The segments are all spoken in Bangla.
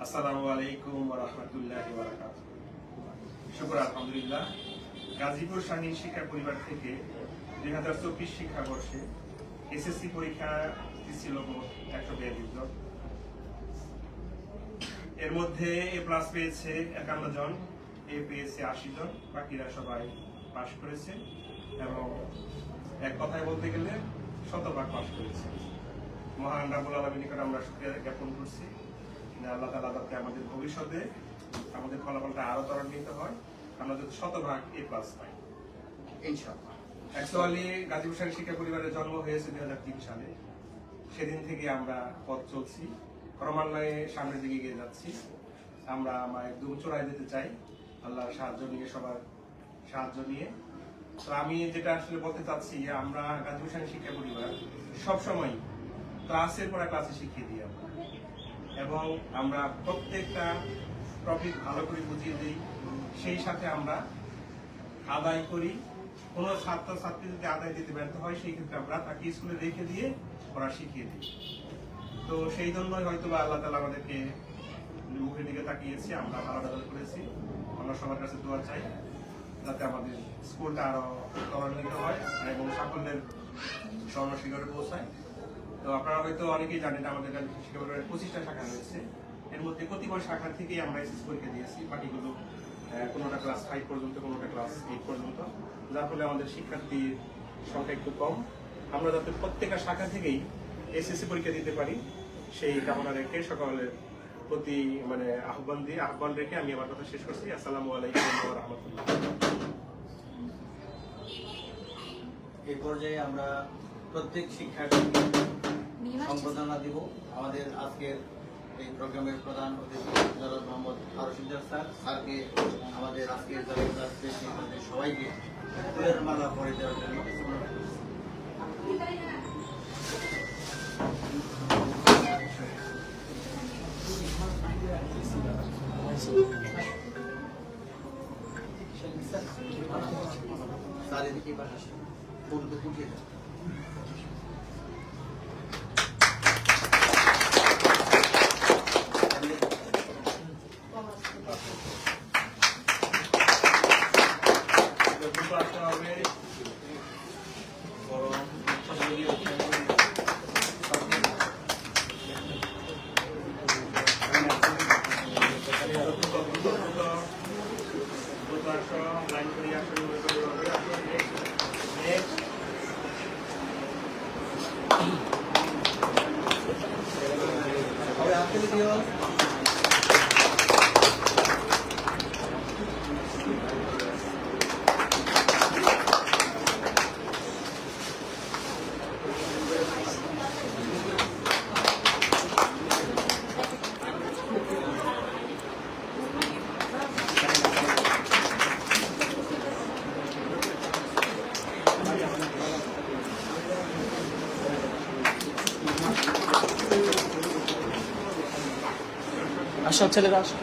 আসসালামু আলাইকুম ওয়া রাহমাতুল্লাহি ওয়া বারাকাতুহু। শুকর আলহামদুলিল্লাহ, গাজীপুর শাহীন শিক্ষা পরিবার থেকে 2024 শিক্ষাবর্ষে এসএসসি পরীক্ষা ছিল 142 জন। এর মধ্যে এ প্লাস পেয়েছে 51 জন, এ পেয়েছে 80 জন, বাকিরা সবাই পাস করেছে এবং এক কথায় বলতে গেলে শতভাগ পাস করেছে। মহান রাব্বুল আলামিনের নিকট আমরা শুকরিয়া জ্ঞাপন করছি যে আল্লাহ তাআলা যাতে আমাদের ভবিষ্যতে আমাদের ফলাফলটা আরো ত্বরান্বিত হয়, আমরা যাতে শতভাগ এ প্লাস পাই ইনশাআল্লাহ। অ্যাকচুয়ালি গাজীপুর শাহীন শিক্ষা পরিবারের জন্ম হয়েছে 2003 সালে। সেদিন থেকে আমরা পথ চলছি, ক্রমান্বয়ে সামনের দিকে এগিয়ে যাচ্ছি। আমরা একদম চূড়ায় যেতে চাই, আল্লাহর সাহায্য নিয়ে, সবার সাহায্য নিয়ে। তো আমি যেটা আসলে বলতে চাচ্ছি, আমরা গাজীপুর শাহীন শিক্ষা পরিবার সবসময় ক্লাসের পর ক্লাসে শিখিয়ে দিই আমরা, এবং আমরা প্রত্যেকটা টপিক ভালো করে বুঝিয়ে দিই। সেই সাথে আমরা আদায় করি। কোনো ছাত্রছাত্রী যদি আদায় দিতে ব্যর্থ হয়, সেই ক্ষেত্রে আমরা তাকে স্কুলে রেখে দিয়ে ওরা শিখিয়ে দিই। তো সেই জন্যই হয়তো আল্লাহ তাআলা আমাদেরকে মুখের দিকে তাকিয়েছি, আমরা ভালো রেজাল্ট করেছি। আমরা সবার কাছে দোয়া চাই যাতে আমাদের স্কুলটা আরো ত্বরান্বিত হয় এবং সাফল্যের স্বর্ণশিখরে পৌঁছায়। তো আপনারা হয়তো অনেকেই জানেন আমাদের শিক্ষা পরিবারের 25টা শাখা রয়েছে। এর মধ্যে কতিপয় শাখা থেকেই আমরা এসএসসি পরীক্ষা দিয়েছি, বাকিগুলো কোনোটা ক্লাস 5 পর্যন্ত, কোনোটা ক্লাস 8 পর্যন্ত, যার ফলে আমাদের শিক্ষার্থীর সংখ্যা একটু কম। আমরা যাতে প্রত্যেকটা শাখা থেকেই এসএসসি পরীক্ষা দিতে পারি সেই কামনা রেখে সকলের প্রতি আহ্বান রেখে আমি আমার কথা শেষ করছি। আসসালামু আলাইকুম ওয়া রাহমাতুল্লাহ। এই পর্যায়ে আমরা প্রত্যেক শিক্ষার্থীকে সম্বর্ধনা দিব। আমাদের আজকের এই প্রোগ্রামের প্রধান অতিথি জনাব মোহাম্মদ ফারুক স্যারকে আমাদের আজকের সবাইকে ফুলের মালা পরিয়ে দেওয়ার জন্য স্যার এদিকে ফুলকে ফুটিয়ে দেন। আসো ছেলেরা আসো।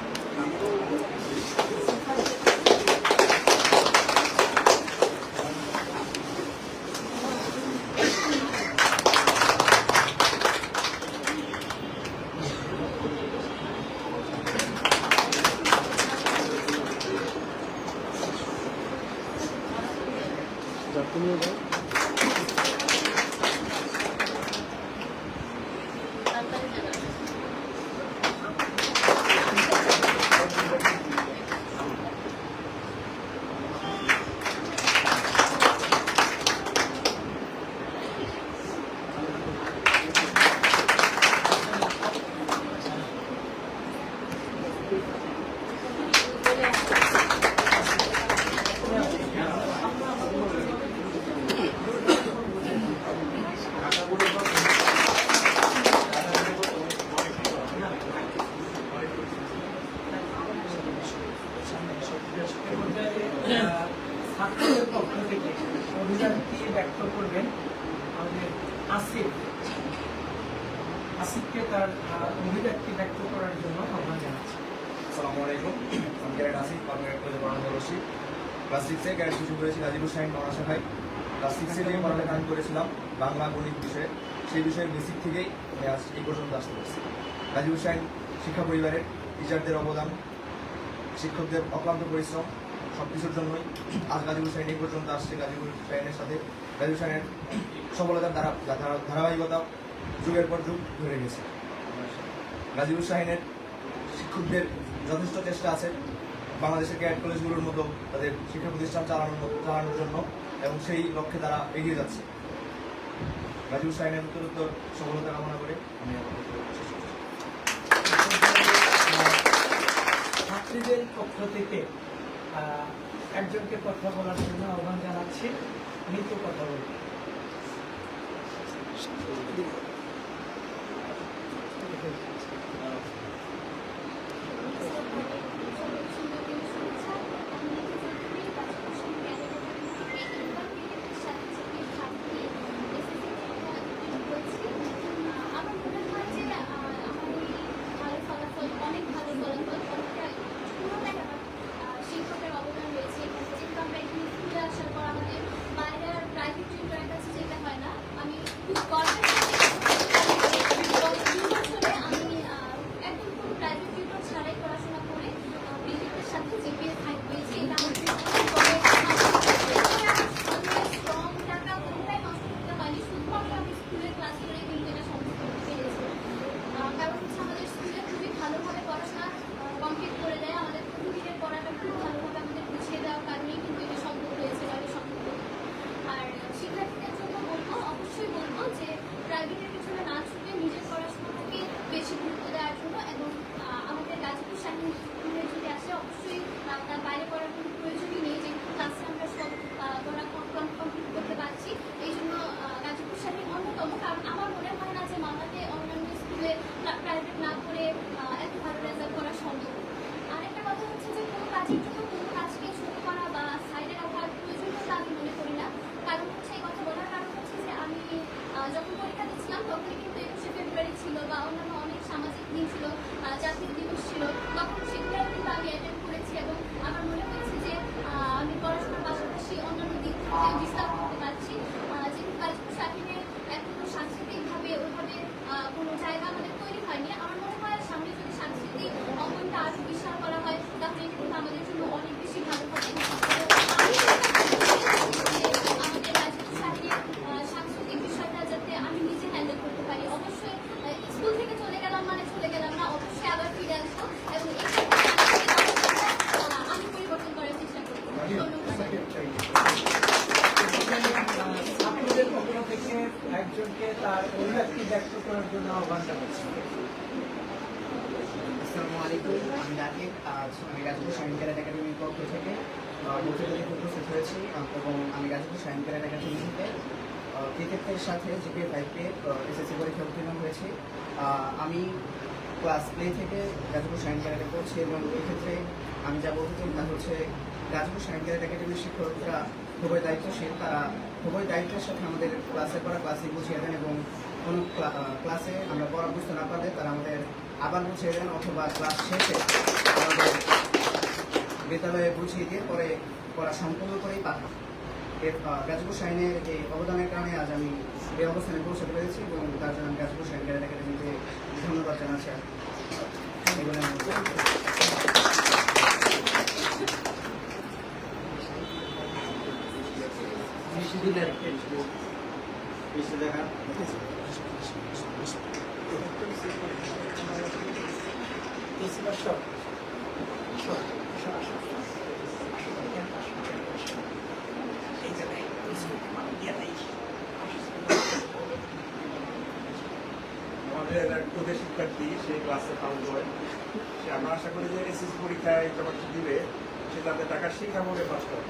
তুমিও যাও। ছাত্রদের পক্ষ থেকে অভিযানটি ব্যক্ত করবেন আমাদের আসিফকে তার অভিব্যক্তি ব্যক্ত করার জন্য আহ্বান জানাচ্ছি। আসসালামু আলাইকুম, আমি ক্যাডেট আসিফ, কর্মরত পড়াশোনা ক্লাস 6-এ ক্যাডেট শুরু করেছি গাজীপুর শাহীন পড়াশোনায়। ক্লাস 6-এ যে পড়ালেখা আমি করেছিলাম বাংলা গণিত বিষয়ে, সেই বিষয়ের বেসিক থেকেই আমি আজ এই পর্যন্ত আসতে পারছি। গাজীপুর শাহীন শিক্ষা পরিবারের টিচারদের অবদান, শিক্ষকদের অক্লান্ত পরিশ্রম সব কিছুর জন্যই আজ গাজীপুর শাহীন এই পর্যন্ত আসছে। গাজীপুর শাহীনের সাথে গাজীপুর শাহীনের সফলতার ধারাবাহিকতা যুগের পর যুগ ধরে গেছে। গাজীপুর শাহীনের শিক্ষকদের যথেষ্ট চেষ্টা আছে বাংলাদেশের ক্যাডেট কলেজগুলোর মতো তাদের শিক্ষা প্রতিষ্ঠান চালানোর জন্য, এবং সেই লক্ষ্যে তারা এগিয়ে যাচ্ছে। গাজীপুর শাহীনের উত্তরোত্তর সফলতা কামনা করে আমি আমার বক্তব্য শেষ করছি। ছাত্রীদের পক্ষ থেকে একজনকে কথা বলার জন্য আহ্বান জানাচ্ছি। মৃত্যু কথা বলবে। শিক্ষকের অবদান রয়েছে। যেহেতু আমরা এখানে স্কুলে আসার পর আমাদের বাইরের প্রাইভেট টিউটরের কাছে যেতে হয় না। আমি খুব গর্বের সাথে গত 2 বছরে আমি একদম কোনো প্রাইভেট টিউটর ছাড়াই পড়াশোনা করে বিজেপির সাথে জিপিএ 5 পেয়েছি। এটা আমার স্ট্রং টাকা কোনটাই নষ্ট করতে হয়নি, শুধুমাত্র আমি স্কুলের ক্লাস করে কিন্তু এটা সম্ভব করতে পেরেছি। কারণ হচ্ছে আমাদের স্কুলে খুবই ভালোভাবে পড়াশোনা কমপ্লিট করে দেয়। আমাদের প্রতিদিনের পড়াটা খুব ভালোভাবে আমাদের বুঝিয়ে দেওয়ার কারণেই কিন্তু এটা সম্ভব হয়েছে বা এটা সম্ভব হতো। আর শিক্ষার্থীদের জন্য বলবো, অবশ্যই বলবো যে প্রাইভেটের পিছনে না ছুটে নিজের পড়াশোনাটাকে বেশি গুরুত্ব দেওয়ার জন্য, এবং আমাদের গাজীপুর শাহীন স্কুলে যদি আসে অবশ্যই তার বাইরে পড়ার কোনো প্রয়োজনই নেই, যে ক্লাসে আমরা সব পড়া কমপ্লিট করতে পারছি। এই জন্য গাজীপুর শাহীন অন্যতম। কারণ আমার মনে হয় না যে মামাতে অন্যান্য স্কুলে প্রাইভেট না করে এত ভালো রেজাল্ট করা সম্ভব। আরেকটা কথা হচ্ছে যে কোনো কাজের জন্য কোনো কাজকে ছোট করা বা সাইডে রাখার প্রয়োজনীয়তা আমি মনে করি না। কারণ হচ্ছে এই কথা বলার কারণ হচ্ছে যে আমি যখন পরীক্ষা দিচ্ছিলাম তখনই কিন্তু 21শে ফেব্রুয়ারি ছিল বা অন্যান্য অনেক সামাজিক দিন ছিল, জাতীয় দিবস ছিল, তখন সেগুলোও কিন্তু আমি অ্যাটেন্ড করেছি। এবং আমার মনে হয়েছে যে আমি পড়াশোনার পাশাপাশি অন্যান্য দিক থেকে ডিস্টার্ব করতে পারছি। যেহেতু গাজীপুর শাহীনে এখনো সাংস্কৃতিকভাবে ওইভাবে কোনো জায়গা আমাদের তৈরি হয়নি। আমার মনে হয় সামনে যদি সাংস্কৃতিক অঙ্গনটা আরো বিশাল করা হয় তাহলে এটা কিন্তু আমাদের জন্য অনেক বেশি ভালো হবে। আমাদের গাজীপুর শাহীনের সাংস্কৃতিক বিষয়টা যাতে আমি নিজে হ্যান্ডেল করতে পারি। অবশ্যই স্কুল থেকে চলে গেলাম মানে চলে গেলাম না, অবশ্যই আবার ফিরে আসবো এবং এই আমি পরিবর্তন করার চেষ্টা করবো। ছাত্রীদের পক্ষ থেকে একজনকে তার অভিব্যক্তি ব্যক্ত করার জন্য আহ্বান জানাচ্ছি। আসসালামু আলাইকুম, আমি রাকিব। আজ আমি গাজীপুর শাহীন ক্যাডেট একাডেমির পক্ষ থেকে বক্তব্য উপস্থিত হয়েছি, এবং আমি গাজীপুর শাহীন ক্যাডেট একাডেমি থেকে ক্রিকেটের সাথে জিপিএ 5 পেয়ে এসএসসি পরীক্ষা উত্তীর্ণ হয়েছি। আমি ক্লাস প্লে থেকে গাজীপুর শাহীন ক্যাডেটে পড়ছি, এবং এক্ষেত্রে আমি যা বলতে চাই তা হচ্ছে গাজীপুর শাহীন ক্যাডেট একাডেমির শিক্ষকরা খুবই দায়িত্বশীল। তারা খুবই দায়িত্বের সাথে আমাদের ক্লাসে বুঝিয়ে দেন, এবং কোনো ক্লাসে আমরা পড়া বুঝতে না পারলে তারা আমাদের আবার বুঝিয়ে দেন, অথবা ক্লাস শেষে আমাদের বিদ্যালয়ে বুঝিয়ে দিয়ে পরে পড়া সম্পূর্ণ করেই পাঠান। গাজীপুর শাহীনের এই অবদানের কারণে আজ আমি এই অবস্থানে পৌঁছাতে পেরেছি, এবং তার জন্য আমি গাজীপুর শাহীন ক্যাডেট একাডেমিতে ধন্যবাদ জানাচ্ছি। এগুলো আমি দেখা আমাদের এক প্রদেশ শিক্ষার্থী সে ক্লাসে ফাউল করে, সে আমরা আশা করি যে এসএসসি পরীক্ষায় যখন দিবে সে তাদের টাকা শিক্ষা বোর্ডে পাস করে।